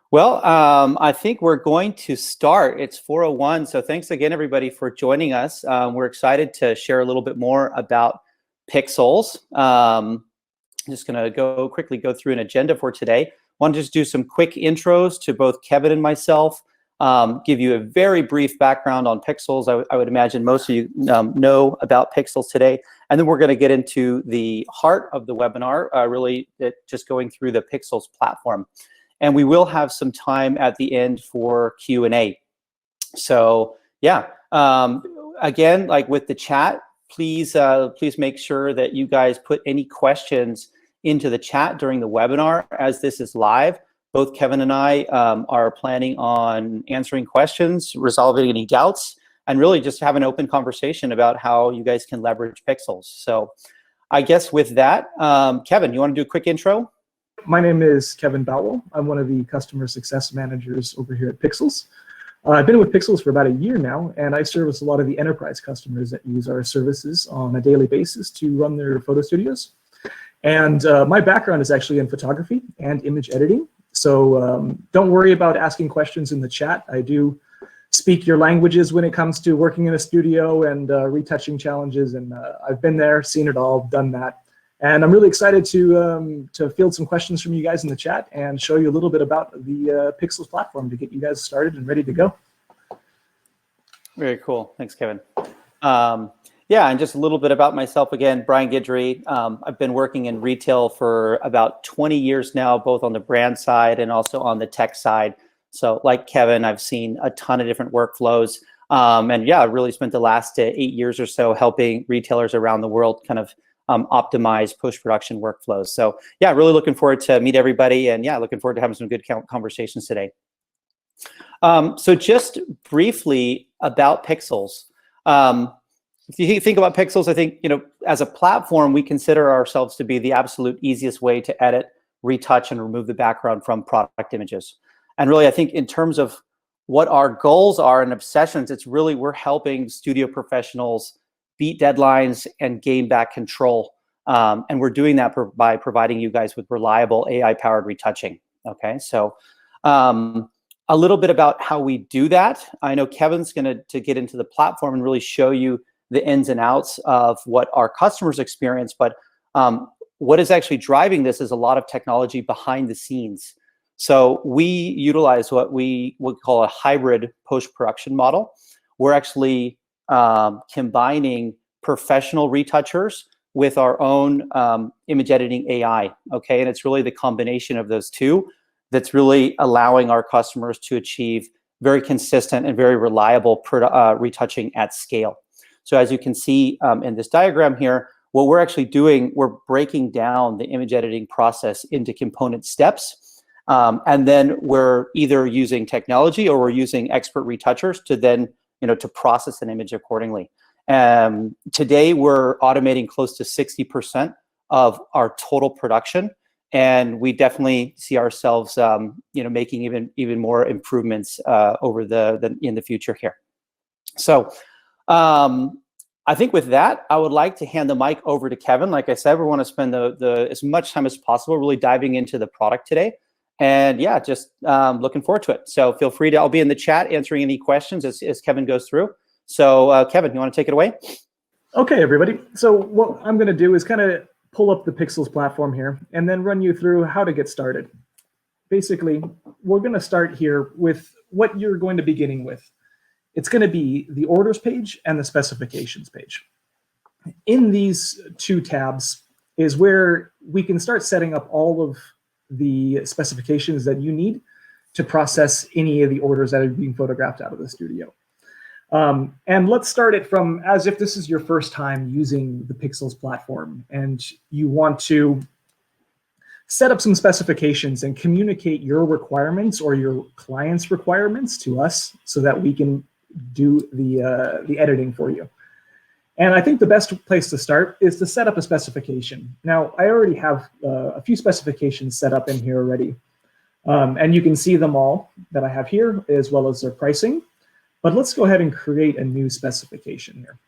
Well, I think we're going to start. It's 4:01, so thanks again, everybody, for joining us. We're excited to share a little bit more about Pixelz. I'm just going to quickly go through an agenda for today. Want to just do some quick intros to both Kevin and myself, give you a very brief background on Pixelz. I would imagine most of you know about Pixelz today. And then we're going to get into the heart of the webinar, really just going through the Pixelz platform. And we will have some time at the end for Q&A. So yeah, again, like with the chat, please make sure that you guys put any questions into the chat during the webinar as this is live. Both Kevin and I are planning on answering questions, resolving any doubts, and really just have an open conversation about how you guys can leverage Pixelz. So I guess with that, Kevin, you want to do a quick intro? My name is Kevin Boutwell. I'm one of the customer success managers over here at Pixelz. I've been with Pixelz for about a year now, and I service a lot of the enterprise customers that use our services on a daily basis to run their photo studios. And my background is actually in photography and image editing. So don't worry about asking questions in the chat. I do speak your languages when it comes to working in a studio and retouching challenges. And I've been there, seen it all, done that. And I'm really excited to field some questions from you guys in the chat and show you a little bit about the Pixelz platform to get you guys started and ready to go. Very cool. Thanks, Kevin. Yeah, and just a little bit about myself again, Brian Guidry. I've been working in retail for about 20 years now, both on the brand side and also on the tech side. So like Kevin, I've seen a ton of different workflows. And yeah, I really spent the last 8 years or so helping retailers around the world kind of optimize post-production workflows. So yeah, really looking forward to meet everybody, and yeah, looking forward to having some good conversations today. So just briefly about Pixelz. If you think about Pixelz, I think, as a platform, we consider ourselves to be the absolute easiest way to edit, retouch, and remove the background from product images. And really, I think in terms of what our goals are and obsessions, it's really we're helping studio professionals beat deadlines and gain back control. And we're doing that by providing you guys with reliable AI-powered retouching. Okay, so a little bit about how we do that. I know Kevin's going to get into the platform and really show you the ins and outs of what our customers experience, but what is actually driving this is a lot of technology behind the scenes. So we utilize what we would call a hybrid post-production model. We're actually combining professional retouchers with our own image editing AI, okay? And it's really the combination of those two that's really allowing our customers to achieve very consistent and very reliable retouching at scale. So as you can see in this diagram here, what we're actually doing, we're breaking down the image editing process into component steps. And then we're either using technology or we're using expert retouchers to then, to process an image accordingly. Today, we're automating close to 60% of our total production. And we definitely see ourselves, making even more improvements in the future here. So I think with that, I would like to hand the mic over to Kevin. Like I said, we want to spend as much time as possible really diving into the product today. And yeah, just looking forward to it. So feel free I'll be in the chat answering any questions as Kevin goes through. So Kevin, you want to take it away? Okay, everybody. So what I'm going to do is kind of pull up the Pixelz platform here and then run you through how to get started. Basically, we're going to start here with what you're going to be beginning with. It's going to be the orders page and the specifications page. In these two tabs is where we can start setting up all of the specifications that you need to process any of the orders that are being photographed out of the studio. And let's start it from as if this is your first time using the Pixelz platform and you want to set up some specifications and communicate your requirements or your client's requirements to us so that we can do the editing for you. And I think the best place to start is to set up a specification. Now, I already have a few specifications set up in here already. And you can see them all that I have here, as well as their pricing. But let's go ahead and create a new specification here.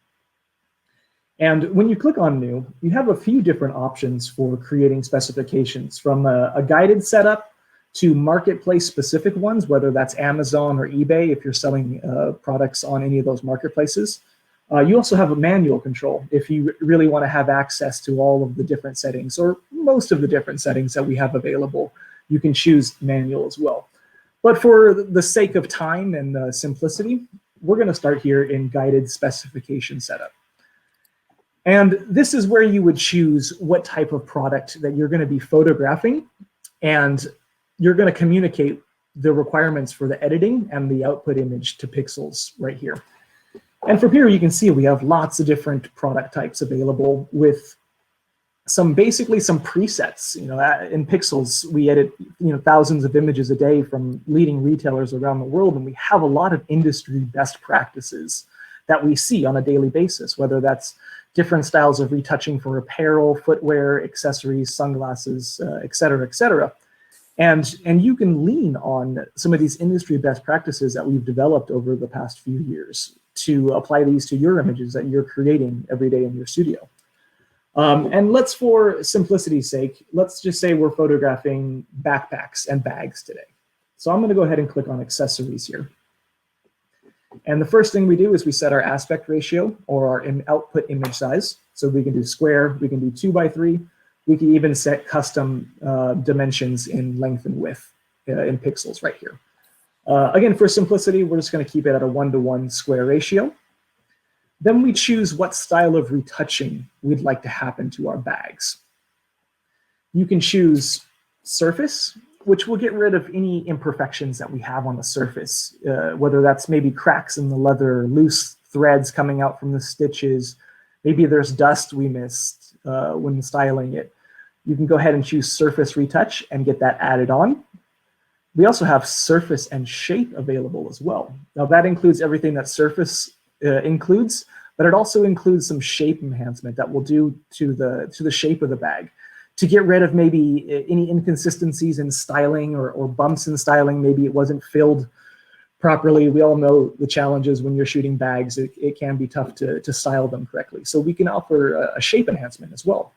And when you click on new, you have a few different options for creating specifications, from a guided setup to marketplace specific ones, whether that's Amazon or eBay, if you're selling products on any of those marketplaces. You also have a manual control if you really want to have access to all of the different settings, or most of the different settings that we have available. You can choose manual as well. But for the sake of time and simplicity, we're going to start here in guided specification setup. And this is where you would choose what type of product that you're going to be photographing, and you're going to communicate the requirements for the editing and the output image to Pixelz right here. And from here, you can see we have lots of different product types available with basically some presets. In Pixelz, we edit thousands of images a day from leading retailers around the world, and we have a lot of industry best practices that we see on a daily basis, whether that's different styles of retouching for apparel, footwear, accessories, sunglasses, et cetera, et cetera. And you can lean on some of these industry best practices that we've developed over the past few years to apply these to your images that you're creating every day in your studio. And for simplicity's sake, let's just say we're photographing backpacks and bags today. So I'm going to go ahead and click on accessories here. And the first thing we do is we set our aspect ratio, or our output image size. So we can do square, we can do 2x3, we can even set custom dimensions in length and width in pixels right here. Again, for simplicity, we're just going to keep it at a 1-to-1 square ratio. Then we choose what style of retouching we'd like to happen to our bags. You can choose surface, which will get rid of any imperfections that we have on the surface, whether that's maybe cracks in the leather, loose threads coming out from the stitches, maybe there's dust we missed when styling it. You can go ahead and choose surface retouch and get that added on. We also have surface and shape available as well. Now that includes everything that surface includes, but it also includes some shape enhancement that we'll do to the shape of the bag to get rid of maybe any inconsistencies in styling or bumps in styling. Maybe it wasn't filled properly. We all know the challenges when you're shooting bags. It can be tough to style them correctly. So we can offer a shape enhancement as well.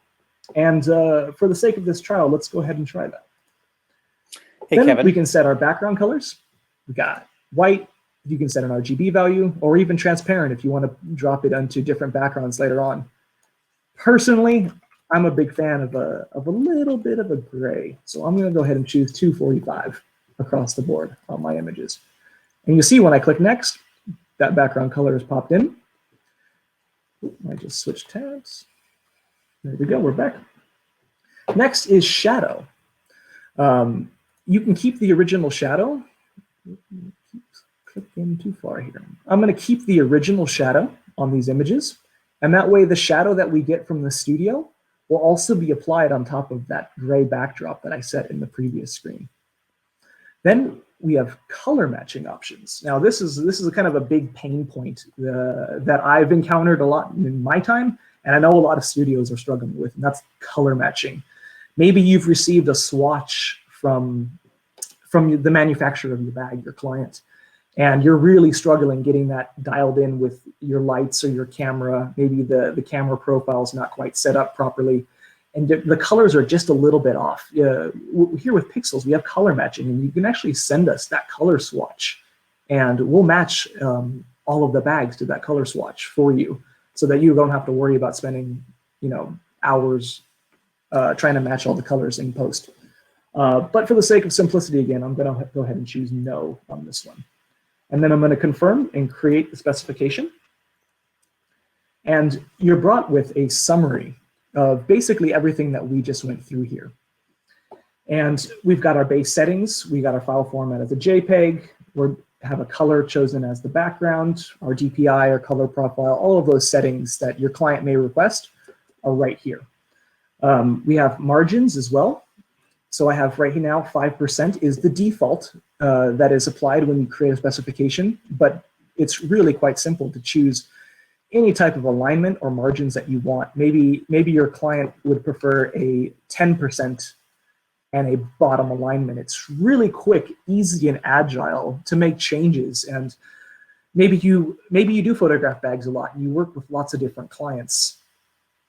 And for the sake of this trial, let's go ahead and try that. Hey, then Kevin. We can set our background colors. We got white. You can set an RGB value, or even transparent if you want to drop it onto different backgrounds later on. Personally, I'm a big fan of a little bit of a gray. So I'm going to go ahead and choose 245 across the board on my images. And you see when I click next, that background color is popped in. I just switched tabs. There we go, we're back. Next is shadow. You can keep the original shadow. Clicking too far here. I'm going to keep the original shadow on these images, and that way the shadow that we get from the studio will also be applied on top of that gray backdrop that I set in the previous screen. Then we have color matching options. Now this is a kind of a big pain point that I've encountered a lot in my time, and I know a lot of studios are struggling with, and that's color matching. Maybe you've received a swatch from the manufacturer of your bag, your client, and you're really struggling getting that dialed in with your lights or your camera. Maybe the camera profile is not quite set up properly, and the colors are just a little bit off. Here with Pixelz, we have color matching, and you can actually send us that color swatch, and we'll match all of the bags to that color swatch for you, so that you don't have to worry about spending hours trying to match all the colors in post. But for the sake of simplicity, again, I'm going to go ahead and choose no on this one. And then I'm going to confirm and create the specification. And you're brought with a summary of basically everything that we just went through here. And we've got our base settings. We got our file format as a JPEG. We have a color chosen as the background, our DPI, our color profile, all of those settings that your client may request are right here. We have margins as well. So I have right now 5% is the default that is applied when you create a specification, but it's really quite simple to choose any type of alignment or margins that you want. Maybe your client would prefer a 10% and a bottom alignment. It's really quick, easy, and agile to make changes. And maybe you do photograph bags a lot and you work with lots of different clients.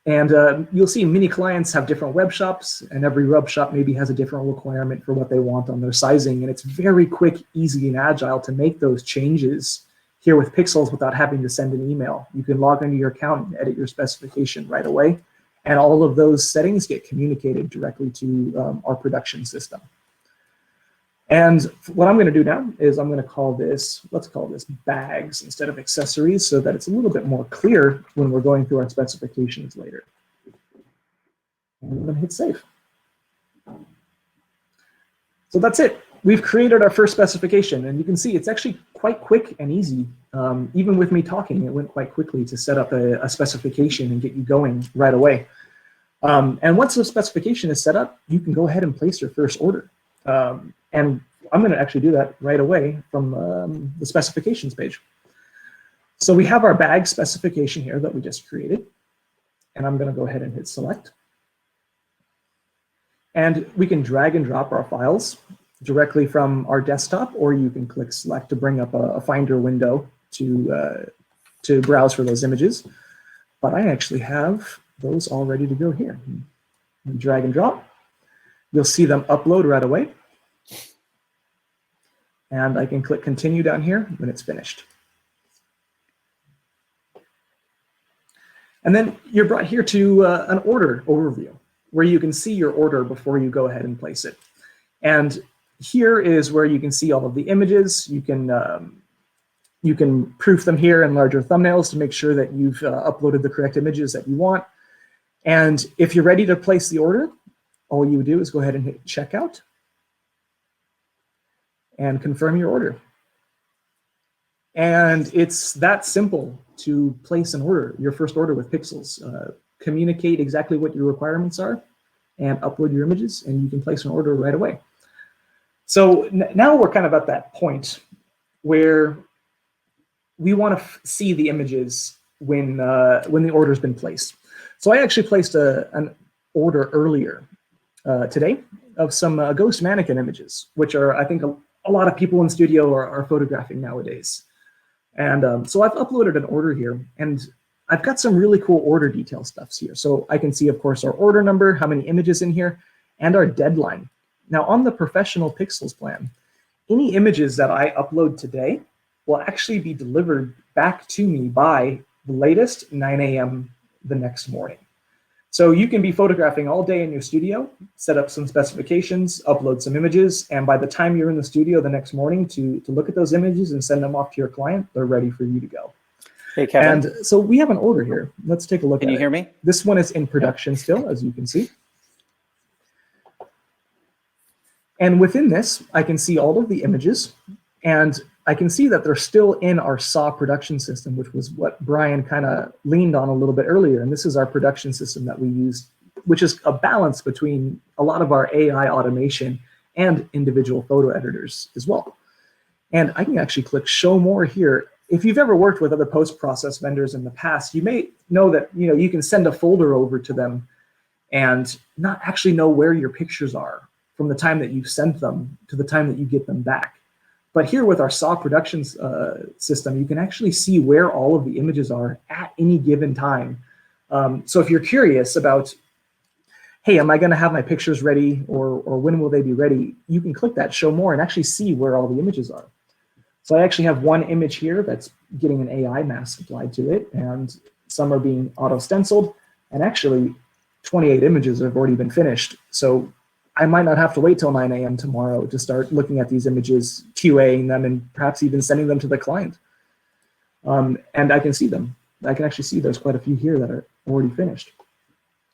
And you'll see many clients have different web shops, and every web shop maybe has a different requirement for what they want on their sizing. And it's very quick, easy, and agile to make those changes here with Pixelz without having to send an email. You can log into your account and edit your specification right away. And all of those settings get communicated directly to our production system. And what I'm going to do now is I'm going to call this, let's call this bags instead of accessories, so that it's a little bit more clear when we're going through our specifications later. And I'm going to hit save. So that's it. We've created our first specification, and you can see it's actually quite quick and easy. Even with me talking, it went quite quickly to set up a specification and get you going right away. And once the specification is set up, you can go ahead and place your first order. And I'm going to actually do that right away from the specifications page. So we have our bag specification here that we just created. And I'm going to go ahead and hit select. And we can drag and drop our files directly from our desktop, or you can click select to bring up a Finder window to browse for those images. But I actually have those all ready to go here. And drag and drop. You'll see them upload right away. And I can click continue down here when it's finished. And then you're brought here to an order overview, where you can see your order before you go ahead and place it. And here is where you can see all of the images. You can proof them here in larger thumbnails to make sure that you've uploaded the correct images that you want. And if you're ready to place the order, all you would do is go ahead and hit checkout and confirm your order. And it's that simple to place an order, your first order with Pixelz. Communicate exactly what your requirements are and upload your images, and you can place an order right away. So now we're kind of at that point where we want to see the images when the order's been placed. So I actually placed an order earlier today of some ghost mannequin images, which are, I think, a lot of people in studio are photographing nowadays. And so I've uploaded an order here, and I've got some really cool order detail stuffs here. So I can see, of course, our order number, how many images in here, and our deadline. Now on the professional Pixelz plan, any images that I upload today will actually be delivered back to me by the latest 9 a.m. the next morning. So you can be photographing all day in your studio, set up some specifications, upload some images, and by the time you're in the studio the next morning to look at those images and send them off to your client, they're ready for you to go. Hey, Kevin. And so we have an order here. Let's take a look at it. Can you hear me? This one is in production still, as you can see. And within this, I can see all of the images, and I can see that they're still in our SAW production system, which was what Brian kind of leaned on a little bit earlier. And this is our production system that we use, which is a balance between a lot of our AI automation and individual photo editors as well. And I can actually click show more here. If you've ever worked with other post-process vendors in the past, you may know that you can send a folder over to them and not actually know where your pictures are from the time that you sent them to the time that you get them back. But here with our SAW productions system, you can actually see where all of the images are at any given time. So if you're curious about, hey, am I going to have my pictures ready, or when will they be ready, you can click that show more and actually see where all the images are. So I actually have one image here that's getting an AI mask applied to it, and some are being auto-stenciled, and actually 28 images have already been finished. So I might not have to wait till 9 a.m. tomorrow to start looking at these images, QAing them, and perhaps even sending them to the client. And I can see them. I can actually see there's quite a few here that are already finished.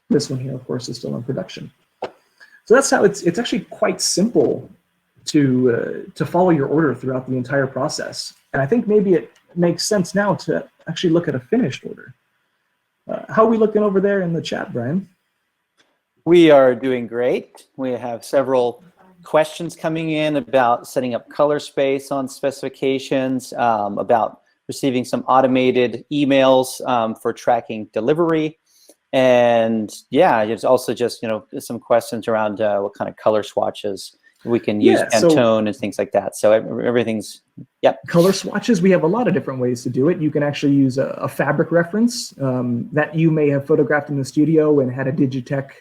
This one here, of course, is still in production. So that's how it's actually quite simple to follow your order throughout the entire process. And I think maybe it makes sense now to actually look at a finished order. How are we looking over there in the chat, Brian? We are doing great. We have several questions coming in about setting up color space on specifications, about receiving some automated emails for tracking delivery. And yeah, there's also just some questions around what kind of color swatches We can use Yeah, so Pantone and things like that. So everything's, yep. color swatches, we have a lot of different ways to do it. You can actually use a fabric reference that you may have photographed in the studio and had a Digitech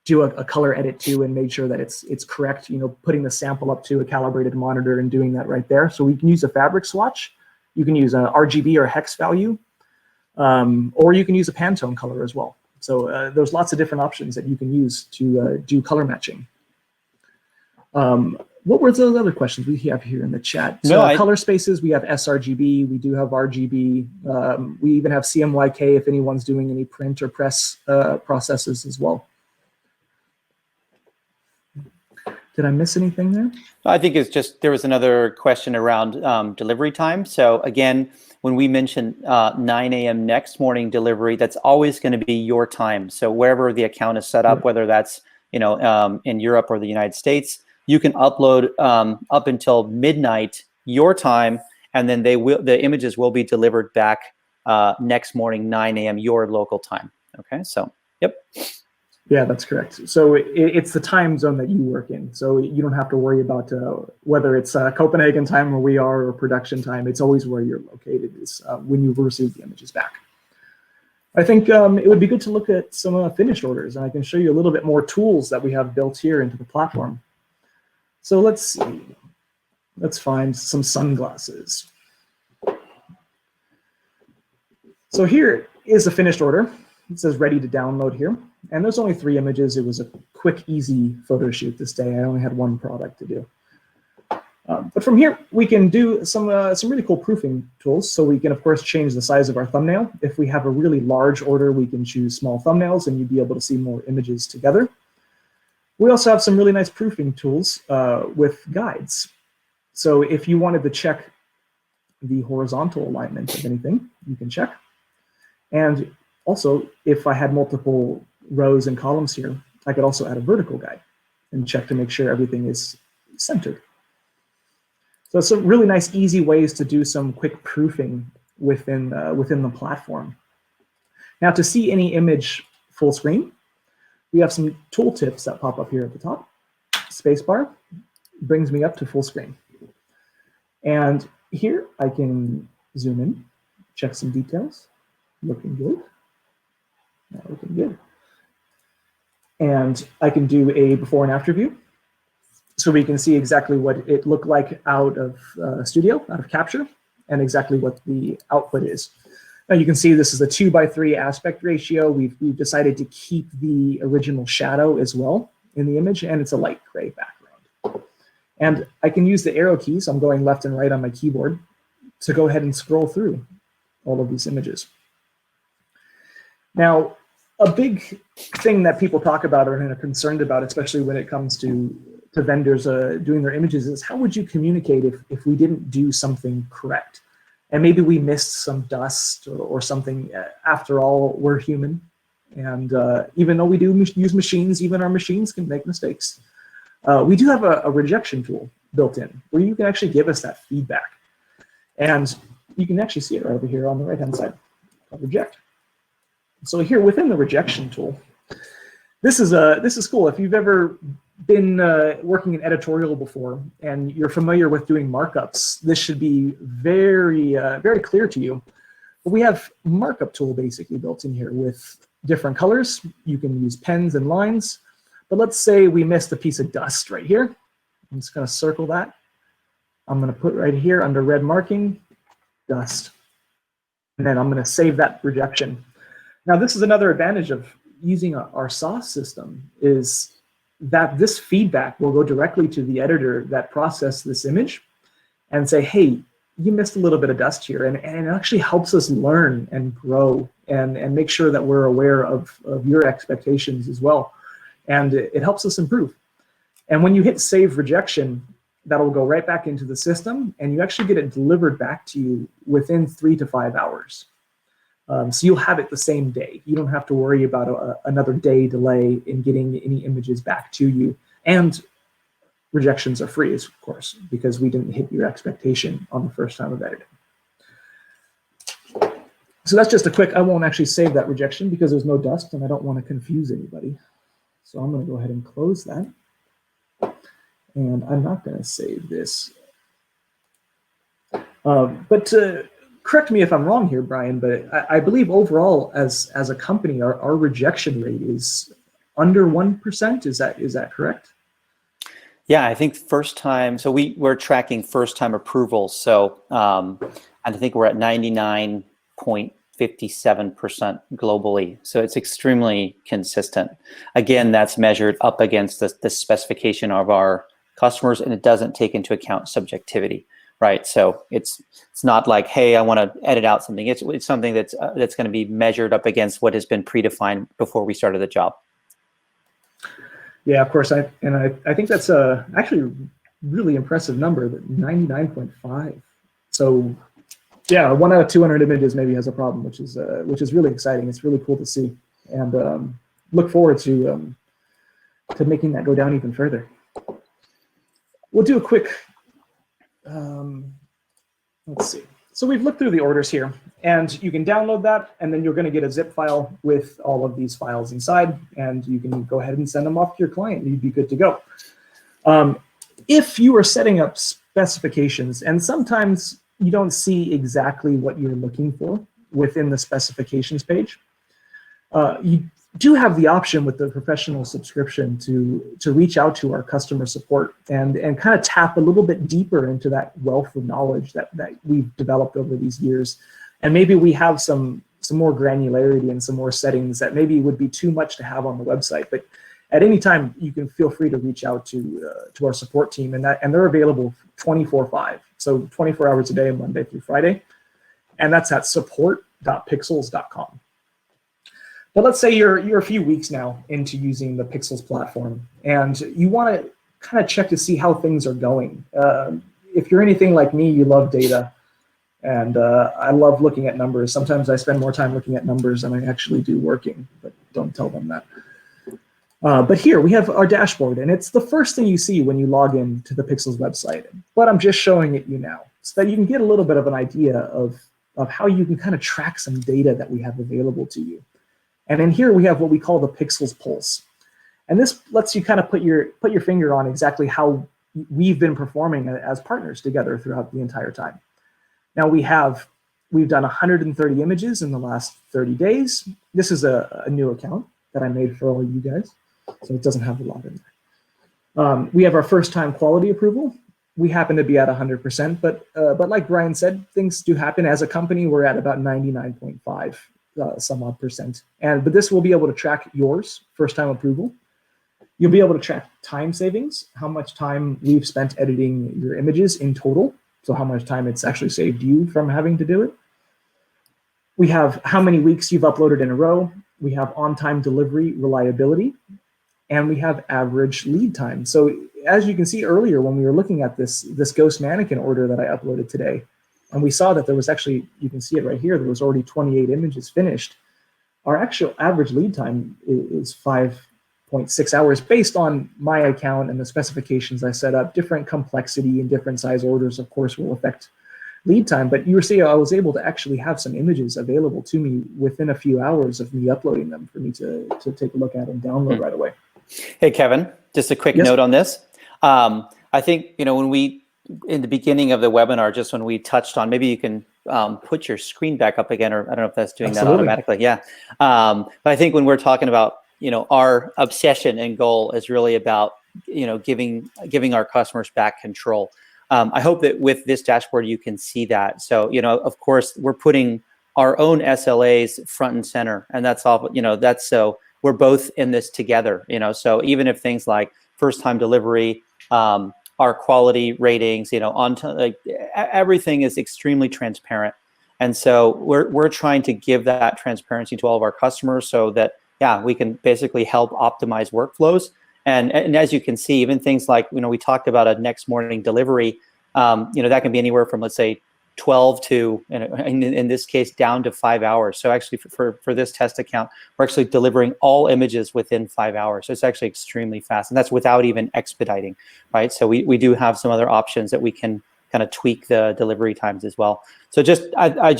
do a color edit to and made sure that it's correct, you know, putting the sample up to a calibrated monitor and doing that right there. So we can use a fabric swatch. You can use a RGB or hex value, or you can use a Pantone color as well. So there's lots of different options that you can use to do color matching. What were those other questions we have here in the chat? So color spaces, we have sRGB, we do have RGB, we even have CMYK if anyone's doing any print or press processes as well. Did I miss anything there? I think it's just, there was another question around delivery time. So again, when we mention 9 a.m. next morning delivery, that's always going to be your time. So wherever the account is set up, whether that's, you know, in Europe or the United States, you can upload up until midnight your time, and then the images will be delivered back next morning 9 a.m. your local time. Okay, so yep. Yeah, that's correct. So it's the time zone that you work in. So you don't have to worry about whether it's Copenhagen time where we are or production time. It's always where you're located is when you receive the images back. I think it would be good to look at some finished orders, and I can show you a little bit more tools that we have built here into the platform. So let's see. Let's find some sunglasses. So here is a finished order. It says ready to download here. And there's only 3 images. It was a quick, easy photo shoot this day. I only had 1 product to do. But from here, we can do some really cool proofing tools. So we can, of course, change the size of our thumbnail. If we have a really large order, we can choose small thumbnails, and you'd be able to see more images together. We also have some really nice proofing tools with guides. So if you wanted to check the horizontal alignment of anything, you can check. And also, if I had multiple rows and columns here, I could also add a vertical guide and check to make sure everything is centered. So it's some really nice, easy ways to do some quick proofing within the platform. Now, to see any image full screen, we have some tooltips that pop up here at the top. Spacebar brings me up to full screen. And here I can zoom in, check some details. Looking good. Not looking good. And I can do a before and after view. So we can see exactly what it looked like out of Studio, out of Capture, and exactly what the output is. Now you can see this is a 2:3 aspect ratio. We've decided to keep the original shadow as well in the image, and it's a light gray background. And I can use the arrow keys. I'm going left and right on my keyboard to go ahead and scroll through all of these images. Now, a big thing that people talk about or are concerned about, especially when it comes to vendors doing their images, is how would you communicate if we didn't do something correct? And maybe we missed some dust or something. After all, we're human. And even though we do use machines, even our machines can make mistakes. We do have a rejection tool built in where you can actually give us that feedback. And you can actually see it right over here on the right-hand side, called reject. So here within the rejection tool, this is cool. If you've ever been working in editorial before and you're familiar with doing markups, this should be very, very clear to you. But we have markup tool basically built in here with different colors. You can use pens and lines. But let's say we missed a piece of dust right here. I'm just going to circle that. I'm going to put right here under red marking, dust. And then I'm going to save that rejection. Now, this is another advantage of using our sauce system, is that this feedback will go directly to the editor that processed this image and say, hey, you missed a little bit of dust here. And it actually helps us learn and grow and make sure that we're aware of your expectations as well. And it helps us improve. And when you hit save rejection, that'll go right back into the system, and you actually get it delivered back to you within 3 to 5 hours. So you'll have it the same day. You don't have to worry about another day delay in getting any images back to you. And rejections are free, of course, because we didn't hit your expectation on the first time of editing. So that's just a quick, I won't actually save that rejection because there's no dust and I don't want to confuse anybody. So I'm going to go ahead and close that. And I'm not going to save this. But correct me if I'm wrong here, Brian, but I believe overall as a company, our rejection rate is under 1%. Is that correct? Yeah, I think first time. So we're tracking first time approvals. So I think we're at 99.57% globally. So it's extremely consistent. Again, that's measured up against the specification of our customers, and it doesn't take into account subjectivity, right? So it's not like, hey, I want to edit out something. It's something that's going to be measured up against what has been predefined before we started the job. Yeah, of course. I think that's actually a really impressive number, that 99.5. So yeah, 1 out of 200 images maybe has a problem, which is really exciting. It's really cool to see, and look forward to making that go down even further. We'll do a quick, let's see. So we've looked through the orders here, and you can download that, and then you're going to get a zip file with all of these files inside, and you can go ahead and send them off to your client, and you'd be good to go. If you are setting up specifications, and sometimes you don't see exactly what you're looking for within the specifications page, you do have the option with the professional subscription to reach out to our customer support and kind of tap a little bit deeper into that wealth of knowledge that we've developed over these years. And maybe we have some more granularity and some more settings that maybe would be too much to have on the website. But at any time, you can feel free to reach out to our support team, and they're available 24/5. So 24 hours a day, Monday through Friday. And that's at support.pixelz.com. But let's say you're a few weeks now into using the Pixelz platform, and you want to kind of check to see how things are going. If you're anything like me, you love data, and I love looking at numbers. Sometimes I spend more time looking at numbers than I actually do working, but don't tell them that. But here we have our dashboard, and it's the first thing you see when you log in to the Pixelz website. But I'm just showing it you now so that you can get a little bit of an idea of how you can kind of track some data that we have available to you. And then here we have what we call the Pixelz Pulse. And this lets you kind of put your finger on exactly how we've been performing as partners together throughout the entire time. Now we've done 130 images in the last 30 days. This is a new account that I made for all of you guys, so it doesn't have a lot in there. We have our first time quality approval. We happen to be at 100%, but like Brian said, things do happen. As a company, we're at about 99.5. Some odd percent. But this will be able to track yours, first time approval. You'll be able to track time savings, how much time we've spent editing your images in total. So how much time it's actually saved you from having to do it. We have how many weeks you've uploaded in a row. We have on-time delivery reliability, and we have average lead time. So as you can see earlier, when we were looking at this ghost mannequin order that I uploaded today, and we saw that there was actually, you can see it right here, there was already 28 images finished. Our actual average lead time is 5.6 hours based on my account and the specifications I set up. Different complexity and different size orders, of course, will affect lead time. But you were seeing I was able to actually have some images available to me within a few hours of me uploading them for me to take a look at and download right away. Hey, Kevin, just a quick note on this. I think, when in the beginning of the webinar, just when we touched on, maybe you can put your screen back up again, or I don't know if that's doing that automatically. Yeah. But I think when we're talking about, our obsession and goal is really about, giving our customers back control. I hope that with this dashboard, you can see that. So, of course, we're putting our own SLAs front and center, and that's all, that's so we're both in this together, so even if things like first time delivery, our quality ratings, everything is extremely transparent. And so we're trying to give that transparency to all of our customers so that, we can basically help optimize workflows. And as you can see, even things like, we talked about a next morning delivery, that can be anywhere from, let's say, 12 to, in this case, down to 5 hours. So actually for this test account, we're actually delivering all images within 5 hours. So it's actually extremely fast, and that's without even expediting, right? So we do have some other options that we can kind of tweak the delivery times as well. So I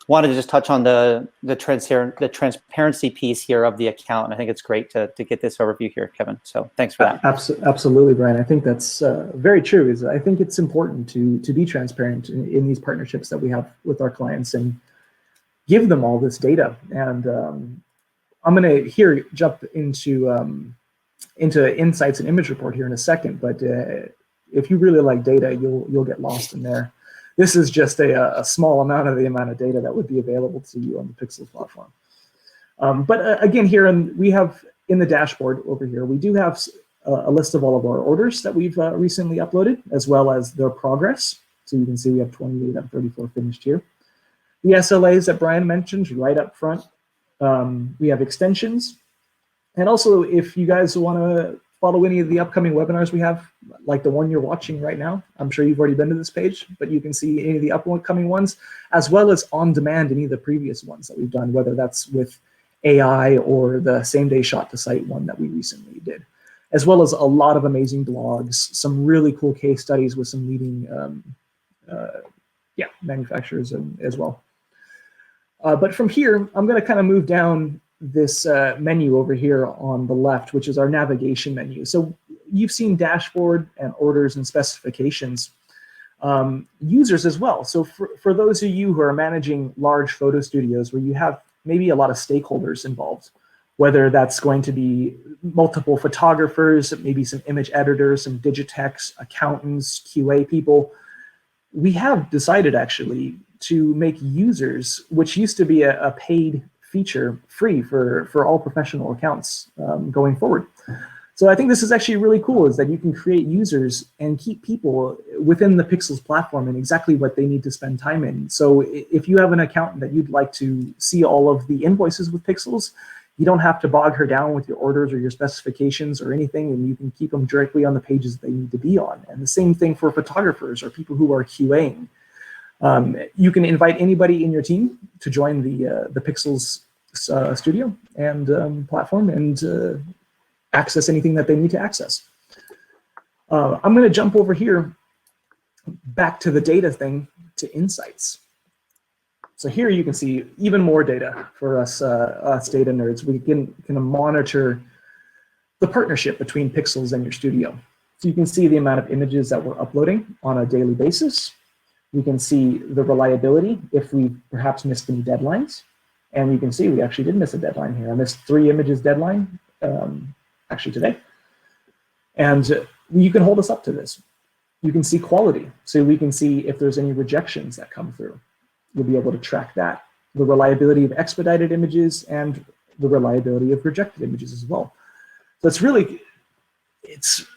wanted to just touch on the transparency piece here of the account. And I think it's great to get this overview here, Kevin. So thanks for that. Absolutely, Brian. I think that's very true. I think it's important to be transparent in these partnerships that we have with our clients and give them all this data. And I'm going to here jump into insights and image report here in a second. But if you really like data, you'll get lost in there. This is just a small amount of the amount of data that would be available to you on the Pixelz platform. But again, here we have in the dashboard over here, we do have a list of all of our orders that we've recently uploaded, as well as their progress. So you can see we have 28 out of 34 finished here. The SLAs that Brian mentioned right up front. We have extensions. And also, if you guys want to follow any of the upcoming webinars we have, like the one you're watching right now, I'm sure you've already been to this page, but you can see any of the upcoming ones, as well as on demand any of the previous ones that we've done, whether that's with AI or the same-day shot-to-site one that we recently did, as well as a lot of amazing blogs, some really cool case studies with some leading manufacturers as well. But from here, I'm going to kind of move down this menu over here on the left, which is our navigation menu. So you've seen dashboard and orders and specifications, users as well. So for those of you who are managing large photo studios where you have maybe a lot of stakeholders involved, whether that's going to be multiple photographers, maybe some image editors, some digitechs, accountants, QA people, we have decided actually to make users, which used to be a paid feature, free for all professional accounts going forward. So I think this is actually really cool, is that you can create users and keep people within the Pixelz platform and exactly what they need to spend time in. So if you have an accountant that you'd like to see all of the invoices with Pixelz, you don't have to bog her down with your orders or your specifications or anything, and you can keep them directly on the pages they need to be on. And the same thing for photographers or people who are QAing. You can invite anybody in your team to join the Pixelz studio and platform and access anything that they need to access. I'm going to jump over here back to the data thing to insights. So here you can see even more data for us data nerds. We can monitor the partnership between Pixelz and your studio. So you can see the amount of images that we're uploading on a daily basis. We can see the reliability if we perhaps missed any deadlines. And you can see we actually did miss a deadline here. I missed 3 images deadline actually today. And you can hold us up to this. You can see quality. So we can see if there's any rejections that come through. You'll be able to track that. The reliability of expedited images and the reliability of rejected images as well. So it's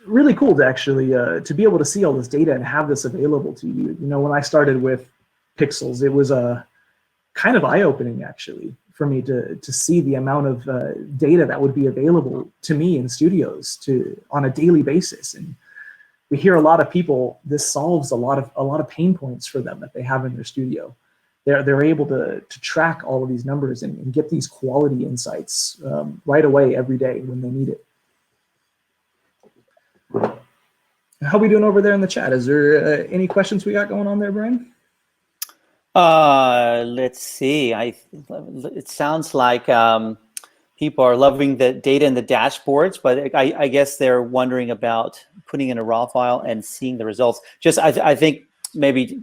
really cool to actually to be able to see all this data and have this available to you. You know, when I started with Pixelz, it was a kind of eye-opening actually for me to see the amount of data that would be available to me in studios on a daily basis. And we hear a lot of people, this solves a lot of pain points for them that they have in their studio. They're able to track all of these numbers and get these quality insights right away every day when they need it. How are we doing over there in the chat? Is there any questions we got going on there, Brian? Let's see. It sounds like people are loving the data in the dashboards, but I guess they're wondering about putting in a raw file and seeing the results. I think maybe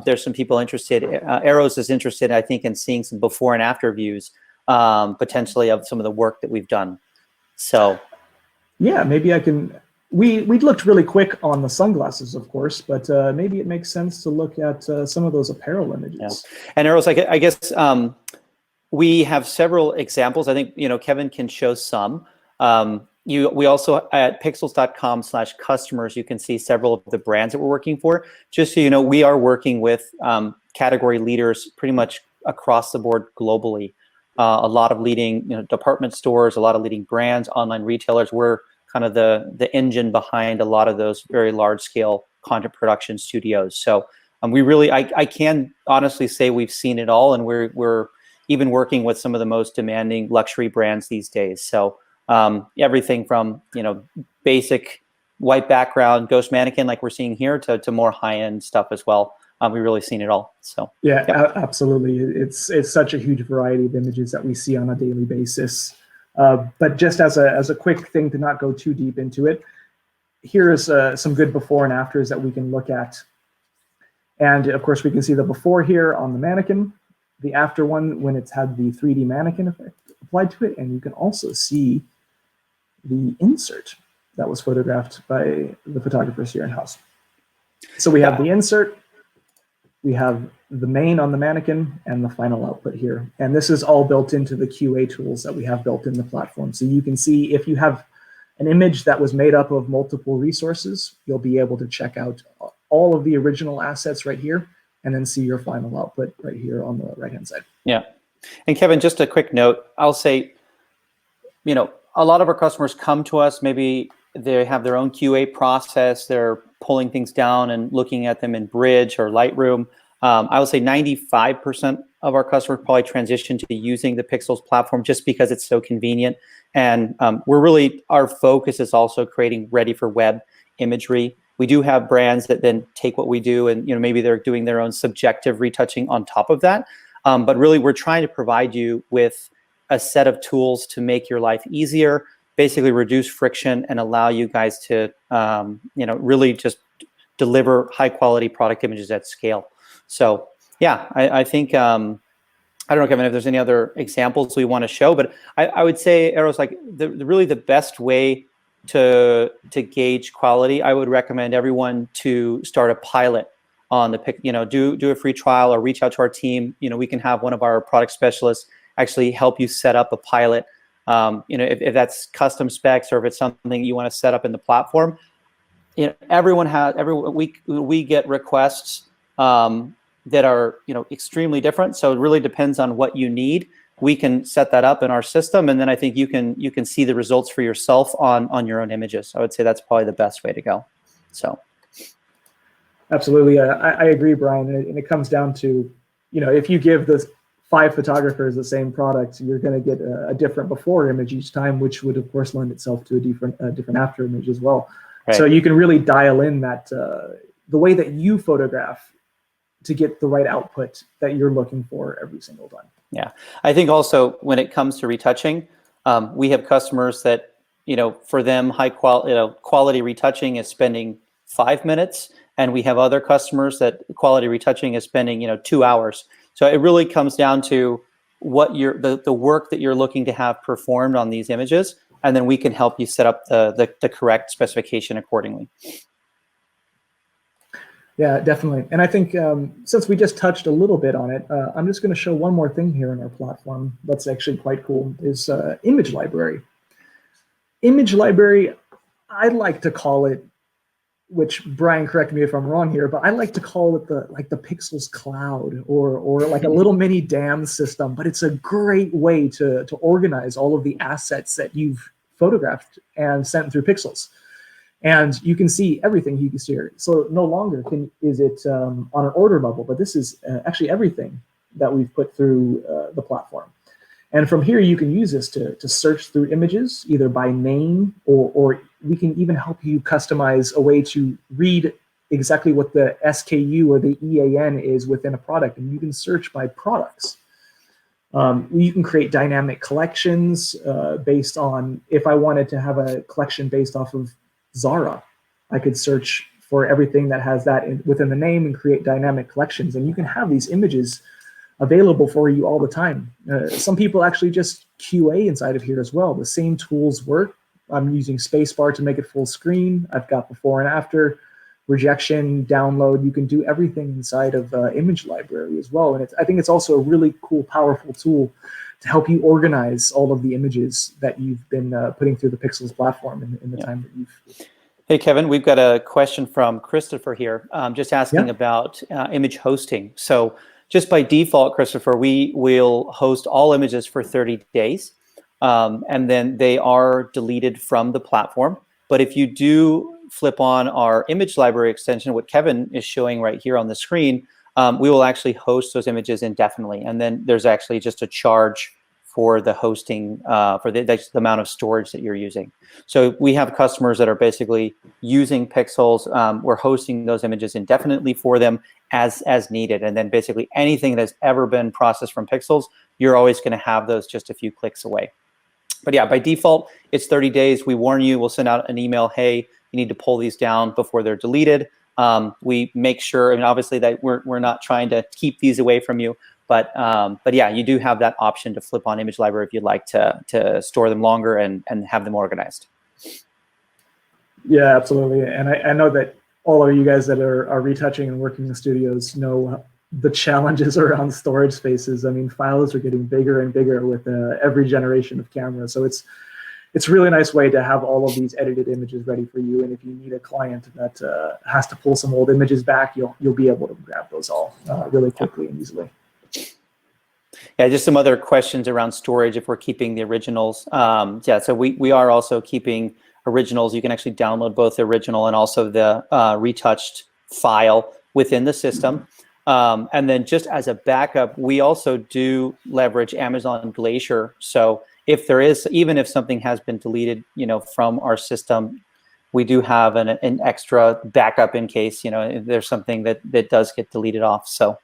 there's some people interested. Arrows is interested, I think, in seeing some before and after views, potentially of some of the work that we've done. So, yeah, maybe I can. We looked really quick on the sunglasses, of course, but maybe it makes sense to look at some of those apparel images. Yeah. And Arrows, I guess we have several examples. I think Kevin can show some. We also at pixelz.com/customers, you can see several of the brands that we're working for. Just so you know, we are working with category leaders pretty much across the board globally. A lot of leading department stores, a lot of leading brands, online retailers. We're kind of the engine behind a lot of those very large scale content production studios. So we really, I can honestly say we've seen it all, and we're even working with some of the most demanding luxury brands these days. So everything from basic white background ghost mannequin like we're seeing here to more high-end stuff as well. we've really seen it all. So yeah, absolutely. It's such a huge variety of images that we see on a daily basis. But just as a quick thing to not go too deep into it, here is some good before and afters that we can look at. And of course, we can see the before here on the mannequin, the after one when it's had the 3D mannequin effect applied to it. And you can also see the insert that was photographed by the photographers here in-house. So we have the insert, we have the main on the mannequin, and the final output here. And this is all built into the QA tools that we have built in the platform. So you can see if you have an image that was made up of multiple resources, you'll be able to check out all of the original assets right here, and then see your final output right here on the right-hand side. Yeah. And Kevin, just a quick note, I'll say, you know, a lot of our customers come to us, maybe they have their own QA process, they're pulling things down and looking at them in Bridge or Lightroom. I would say 95% of our customers probably transition to using the Pixelz platform just because it's so convenient. And our focus is also creating ready for web imagery. We do have brands that then take what we do and, you know, maybe they're doing their own subjective retouching on top of that. But really, we're trying to provide you with a set of tools to make your life easier, basically reduce friction and allow you guys to, you know, really just deliver high quality product images at scale. So yeah, I think, I don't know, Kevin, if there's any other examples we want to show, but I would say, Eros, like really the best way to gauge quality, I would recommend everyone to start a pilot on the, you know, do a free trial or reach out to our team. You know, we can have one of our product specialists actually help you set up a pilot. You know, if that's custom specs or if it's something you want to set up in the platform. You know, we get requests that are, you know, extremely different. So it really depends on what you need. We can set that up in our system, and then I think you can see the results for yourself on your own images. I would say that's probably the best way to go. So, absolutely, I agree, Brian. And it comes down to, you know, if you give the 5 photographers the same product, you're going to get a different before image each time, which would of course lend itself to a different after image as well. Right. So you can really dial in that the way that you photograph to get the right output that you're looking for every single time. Yeah, I think also when it comes to retouching, we have customers that, you know, for them high quality retouching is spending 5 minutes, and we have other customers that quality retouching is spending, you know, 2 hours. So it really comes down to what the work that you're looking to have performed on these images, and then we can help you set up the correct specification accordingly. Yeah, definitely. And I think since we just touched a little bit on it, I'm just going to show one more thing here in our platform that's actually quite cool, is image library. Image library, I like to call it, which Brian, correct me if I'm wrong here, but I like to call it the Pixelz cloud or like a little mini dam system. But it's a great way to organize all of the assets that you've photographed and sent through Pixelz. And you can see everything you can see here. So no longer is it on an order level, but this is actually everything that we've put through the platform. And from here, you can use this to search through images, either by name, or we can even help you customize a way to read exactly what the SKU or the EAN is within a product. And you can search by products. You can create dynamic collections based on, if I wanted to have a collection based off of Zara, I could search for everything that has that within the name and create dynamic collections. And you can have these images available for you all the time. Some people actually just QA inside of here as well. The same tools work. I'm using spacebar to make it full screen. I've got before and after, rejection, download. You can do everything inside of image library as well. And I think it's also a really cool, powerful tool to help you organize all of the images that you've been putting through the Pixelz platform in the time that you've. Hey, Kevin, we've got a question from Christopher here, just asking about image hosting. So just by default, Christopher, we will host all images for 30 days, and then they are deleted from the platform. But if you do flip on our image library extension, what Kevin is showing right here on the screen, we will actually host those images indefinitely. And then there's actually just a charge for the hosting, for the amount of storage that you're using. So we have customers that are basically using Pixelz. We're hosting those images indefinitely for them as needed. And then basically anything that has ever been processed from Pixelz, you're always going to have those just a few clicks away. But yeah, by default, it's 30 days. We warn you, we'll send out an email, hey, you need to pull these down before they're deleted. We make sure, I mean, obviously that we're not trying to keep these away from you, but yeah, you do have that option to flip on image library if you'd like to store them longer and have them organized. Yeah, absolutely. And I know that all of you guys that are retouching and working in studios know the challenges around storage spaces. I mean, files are getting bigger and bigger with every generation of camera. So it's a really nice way to have all of these edited images ready for you. And if you need a client that has to pull some old images back, you'll be able to grab those all really quickly and easily. Yeah, just some other questions around storage if we're keeping the originals. Yeah, so we are also keeping originals. You can actually download both the original and also the retouched file within the system. And then just as a backup, we also do leverage Amazon Glacier. So if there is, even if something has been deleted, from our system, we do have an extra backup in case, if there's something that does get deleted off. So,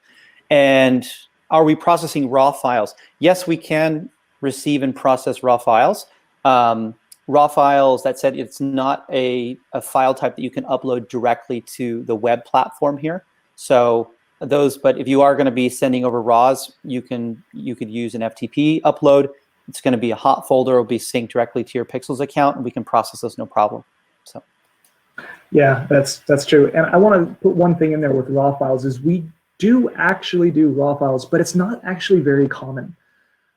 and are we processing raw files? Yes, we can receive and process raw files. Raw files, that said, it's not a file type that you can upload directly to the web platform here. So but if you are going to be sending over RAWs, you could use an FTP upload. It's going to be a hot folder. It'll be synced directly to your Pixelz account, and we can process those no problem. So, yeah, that's true. And I want to put one thing in there with raw files is we do actually do raw files, but it's not actually very common.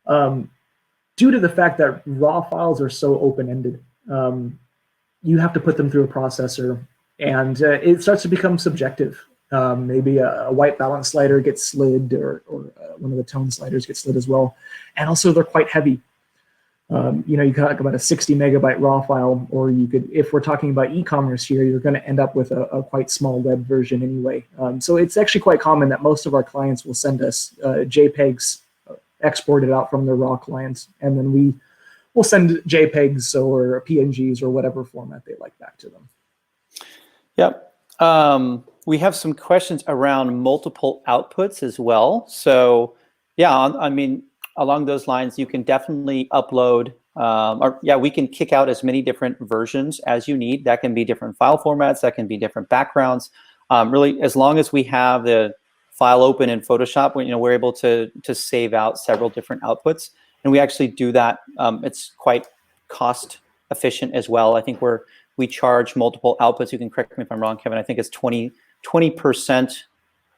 Due to the fact that raw files are so open-ended, you have to put them through a processor, and it starts to become subjective. Maybe a white balance slider gets slid, or one of the tone sliders gets slid as well. And also they're quite heavy. You can talk about a 60 megabyte raw file, or you could, if we're talking about e-commerce here, you're going to end up with a quite small web version anyway. So it's actually quite common that most of our clients will send us JPEGs exported out from their raw clients, and then we will send JPEGs or PNGs or whatever format they like back to them. Yep. We have some questions around multiple outputs as well. So yeah, I mean, along those lines, you can definitely upload, we can kick out as many different versions as you need. That can be different file formats, that can be different backgrounds. Really, as long as we have the file open in Photoshop, we're able to save out several different outputs. And we actually do that. It's quite cost efficient as well. I think we charge multiple outputs. You can correct me if I'm wrong, Kevin. I think it's 20%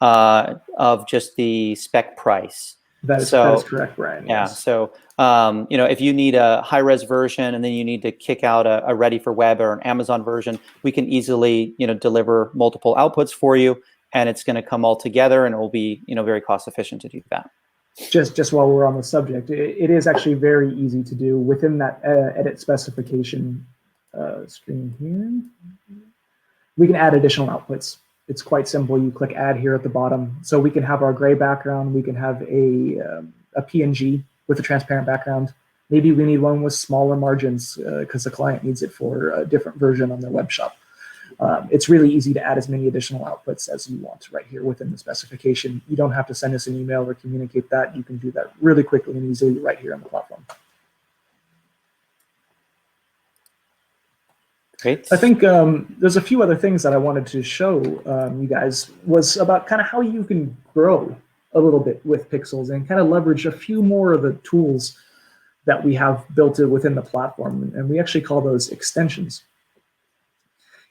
of just the spec price. That is correct, Brian. Yeah. Yes. So if you need a high-res version and then you need to kick out a ready for web or an Amazon version, we can easily deliver multiple outputs for you, and it's going to come all together, and it will be very cost efficient to do that. Just while we're on the subject, it is actually very easy to do within that edit specification screen here. We can add additional outputs. It's quite simple. You click add here at the bottom. So we can have our gray background. We can have a PNG with a transparent background. Maybe we need one with smaller margins because the client needs it for a different version on their web shop. It's really easy to add as many additional outputs as you want right here within the specification. You don't have to send us an email or communicate that. You can do that really quickly and easily right here on the platform. Great. I think there's a few other things that I wanted to show you guys was about kind of how you can grow a little bit with Pixelz and kind of leverage a few more of the tools that we have built within the platform. And we actually call those extensions.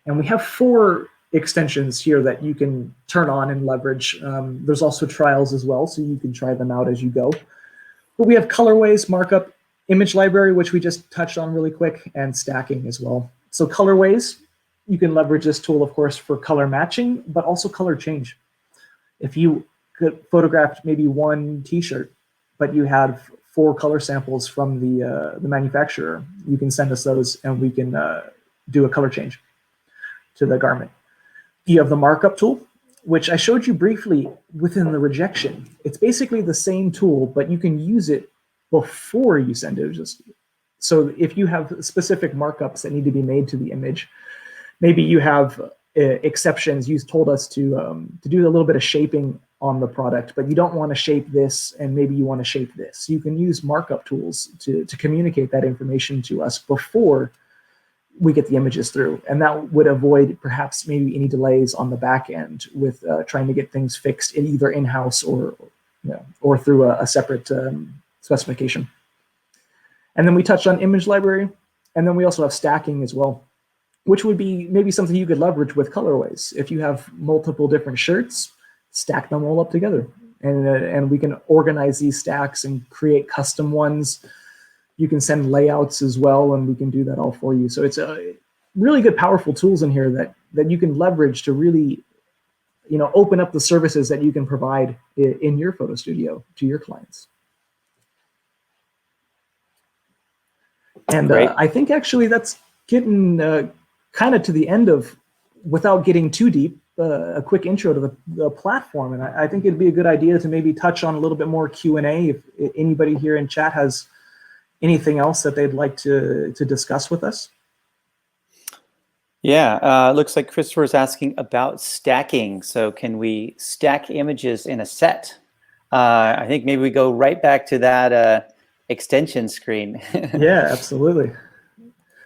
And we have 4 extensions here that you can turn on and leverage. There's also trials as well, so you can try them out as you go. But we have colorways, markup, image library, which we just touched on really quick, and stacking as well. So colorways, you can leverage this tool, of course, for color matching, but also color change. If you could photograph maybe one t-shirt, but you have 4 color samples from the manufacturer, you can send us those and we can do a color change to the garment. You have the markup tool, which I showed you briefly within the rejection. It's basically the same tool, but you can use it before you send images. So if you have specific markups that need to be made to the image, maybe you have exceptions. You told us to do a little bit of shaping on the product, but you don't want to shape this, and maybe you want to shape this. You can use markup tools to communicate that information to us before we get the images through, and that would avoid perhaps maybe any delays on the back end with trying to get things fixed either in-house or through a separate specification. And then we touched on image library, and then we also have stacking as well, which would be maybe something you could leverage with colorways. If you have multiple different shirts, stack them all up together, and we can organize these stacks and create custom ones. You can send layouts as well, and we can do that all for you. So it's a really good, powerful tools in here that you can leverage to really, open up the services that you can provide in your photo studio to your clients. And I think actually that's getting kind of to the end of, without getting too deep, a quick intro to the platform. And I think it'd be a good idea to maybe touch on a little bit more Q&A if anybody here in chat has anything else that they'd like to discuss with us. Yeah, looks like Christopher is asking about stacking. So can we stack images in a set? I think maybe we go right back to that extension screen. Yeah, absolutely.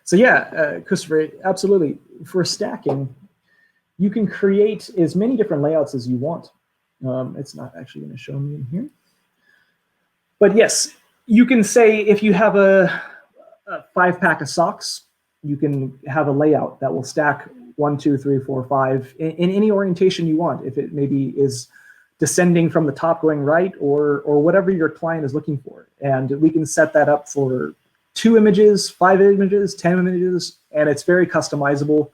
So yeah, Christopher, absolutely. For stacking, you can create as many different layouts as you want. It's not actually going to show me in here. But yes, you can say if you have a 5-pack of socks, you can have a layout that will stack 1, 2, 3, 4, 5 in any orientation you want. If it maybe is descending from the top going right, or whatever your client is looking for. And we can set that up for 2 images, 5 images, 10 images, and it's very customizable.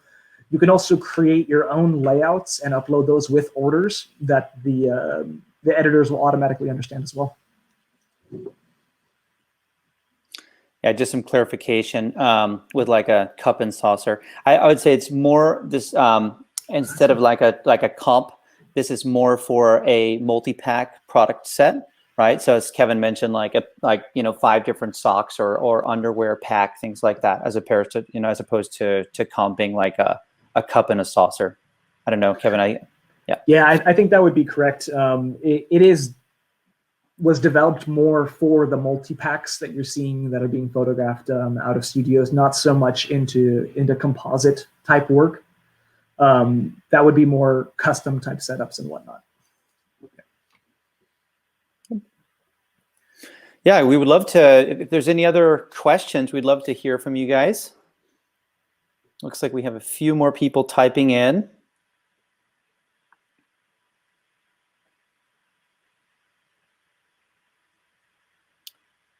You can also create your own layouts and upload those with orders that the editors will automatically understand as well. Yeah, just some clarification with like a cup and saucer. I would say it's more this instead of like a comp. This is more for a multi-pack product set, right? So as Kevin mentioned, like 5 different socks or underwear pack, things like that, as opposed to comping like a cup and a saucer. I don't know, Kevin. Yeah, I think that would be correct. It was developed more for the multi-packs that you're seeing that are being photographed out of studios, not so much into composite type work. That would be more custom type setups and whatnot. Yeah, we would love to, if there's any other questions, we'd love to hear from you guys. Looks like we have a few more people typing in.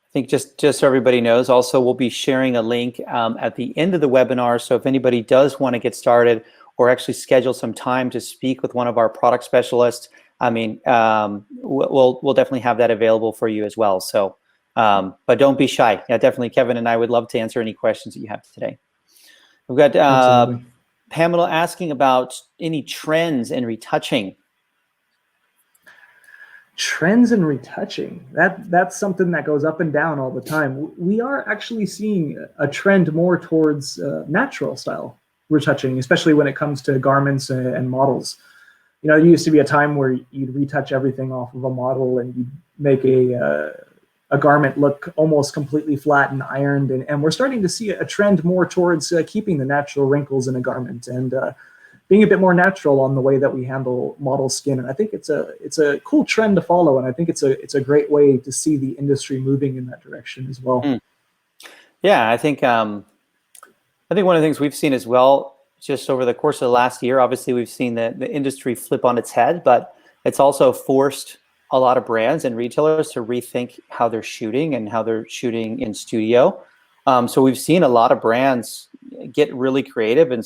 I think just so everybody knows, also we'll be sharing a link at the end of the webinar. So if anybody does want to get started or actually schedule some time to speak with one of our product specialists, I mean, we'll definitely have that available for you as well. So, but don't be shy. Yeah, definitely, Kevin and I would love to answer any questions that you have today. We've got Pamela asking about any trends in retouching. Trends in retouching, that's something that goes up and down all the time. We are actually seeing a trend more towards natural style retouching, especially when it comes to garments and models. There used to be a time where you'd retouch everything off of a model and you'd make a garment look almost completely flat and ironed, and we're starting to see a trend more towards keeping the natural wrinkles in a garment and being a bit more natural on the way that we handle model skin. And I think it's a cool trend to follow, and I think it's a great way to see the industry moving in that direction as well. Yeah, I think one of the things we've seen as well, just over the course of the last year, obviously we've seen the industry flip on its head, but it's also forced a lot of brands and retailers to rethink how they're shooting and how they're shooting in studio. So we've seen a lot of brands get really creative and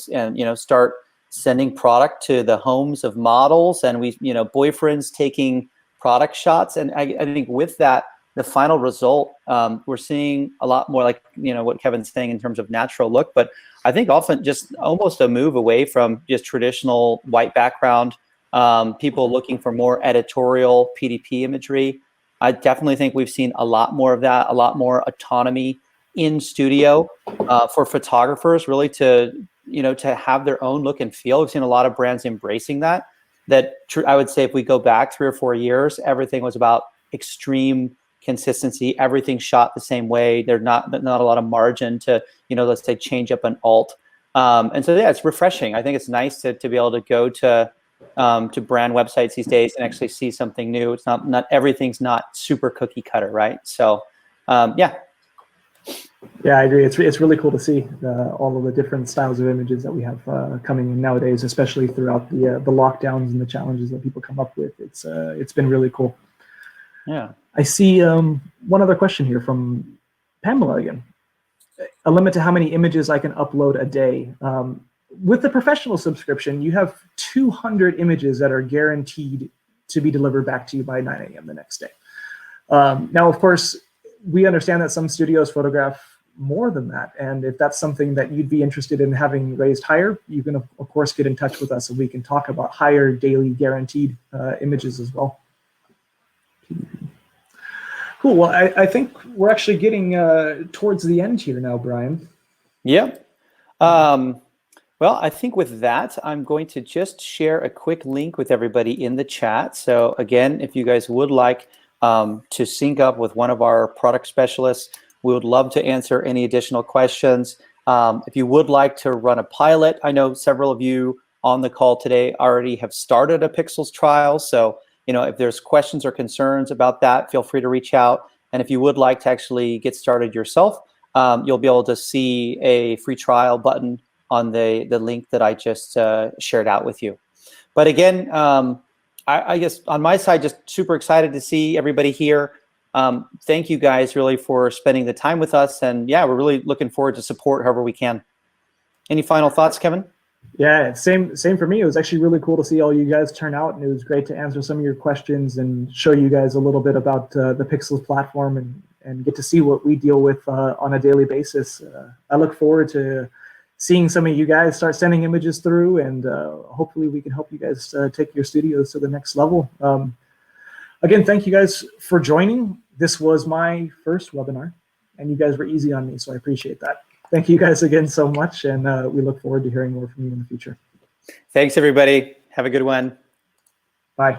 start sending product to the homes of models, and boyfriends taking product shots. And I think with that, the final result, we're seeing a lot more like, what Kevin's saying in terms of natural look, but I think often just almost a move away from just traditional white background, people looking for more editorial PDP imagery. I definitely think we've seen a lot more of that, a lot more autonomy in studio for photographers, really to to have their own look and feel. We've seen a lot of brands embracing that. I would say if we go back 3 or 4 years, everything was about extreme consistency. Everything shot the same way. There's not a lot of margin to let's say change up an alt. And so yeah, it's refreshing. I think it's nice to be able to go to brand websites these days and actually see something new. It's not everything's not super cookie cutter, right? So yeah. Yeah, I agree. It's really cool to see all of the different styles of images that we have coming in nowadays, especially throughout the lockdowns and the challenges that people come up with. It's been really cool. Yeah. I see one other question here from Pamela again. A limit to how many images I can upload a day. With the professional subscription, you have 200 images that are guaranteed to be delivered back to you by 9 a.m. the next day. Now, of course, we understand that some studios photograph more than that. And if that's something that you'd be interested in having raised higher, you can, of course, get in touch with us and we can talk about higher daily guaranteed images as well. Cool. Well, I think we're actually getting towards the end here now, Brian. Yeah. Well, I think with that, I'm going to just share a quick link with everybody in the chat. So again, if you guys would like to sync up with one of our product specialists, we would love to answer any additional questions. If you would like to run a pilot, I know several of you on the call today already have started a Pixelz trial. So, if there's questions or concerns about that, feel free to reach out. And if you would like to actually get started yourself, you'll be able to see a free trial button on the link that I just shared out with you. But again, I guess on my side, just super excited to see everybody here. Thank you guys really for spending the time with us. And yeah, we're really looking forward to support however we can. Any final thoughts, Kevin? Yeah, same for me. It was actually really cool to see all you guys turn out, and it was great to answer some of your questions and show you guys a little bit about the Pixelz platform and get to see what we deal with on a daily basis. I look forward to seeing some of you guys start sending images through, and hopefully we can help you guys take your studios to the next level. Again, thank you guys for joining. This was my first webinar, and you guys were easy on me, so I appreciate that. Thank you guys again so much, and we look forward to hearing more from you in the future. Thanks, everybody. Have a good one. Bye.